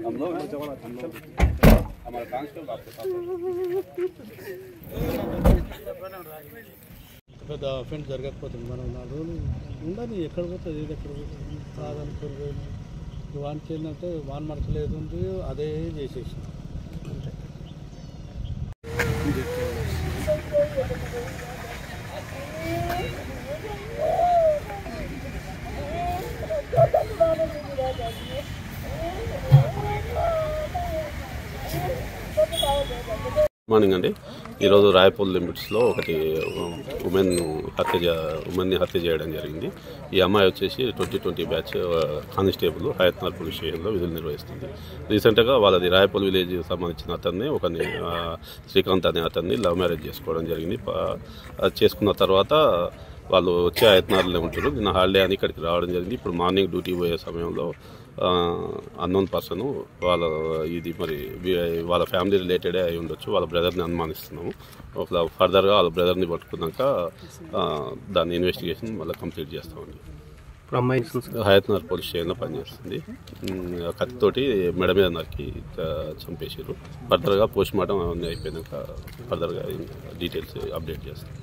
हम लोग हमारे कांस्टेबल आपके साथ పెద్ద అఫెండ్ జరగకపోతుంది. మనం 4 రోజులు ఉండని ఎక్కడ పోతుంది, ఏది ఎక్కడ పోతుంది కాదనుకోరు. వానికి ఏంటంటే వాన్ మనసులో ఏది ఉంది అదే చేసేసి అంతే. మార్నింగ్ అండి, ఈరోజు రాయపూల్ లిమిట్స్లో ఒకటి ఉమెన్ని హత్య చేయడం జరిగింది. ఈ అమ్మాయి వచ్చేసి 2020 బ్యాచ్ కానిస్టేబుల్ హయత్నగర్ పోలీస్ స్టేషన్లో విధులు నిర్వహిస్తుంది. రీసెంట్గా వాళ్ళది రాయపూల్ విలేజ్ సంబంధించిన అతన్ని శ్రీకాంత్ అనే అతన్ని లవ్ మ్యారేజ్ చేసుకోవడం జరిగింది. చేసుకున్న తర్వాత వాళ్ళు వచ్చే హయత్నగర్లో ఉంటారు. నిన్న హాలిడే అని ఇక్కడికి రావడం జరిగింది. ఇప్పుడు మార్నింగ్ డ్యూటీ పోయే సమయంలో అన్నోన్ పర్సన్ వాళ్ళ ఫ్యామిలీ రిలేటెడే అయి ఉండొచ్చు, వాళ్ళ బ్రదర్ని అనుమానిస్తున్నాము. ఫర్దర్గా వాళ్ళ బ్రదర్ని పట్టుకున్నాక దాని ఇన్వెస్టిగేషన్ మళ్ళీ కంప్లీట్ చేస్తామండి. హయత్నగర్ పోలీస్ స్టేషన్లో పనిచేస్తుంది. కత్తితోటి మెడ మీద నరికి చంపేసారు. ఫర్దర్గా పోస్ట్ మార్టం అవన్నీ అయిపోయినాక ఫర్దర్గా డీటెయిల్స్ అప్డేట్ చేస్తాం.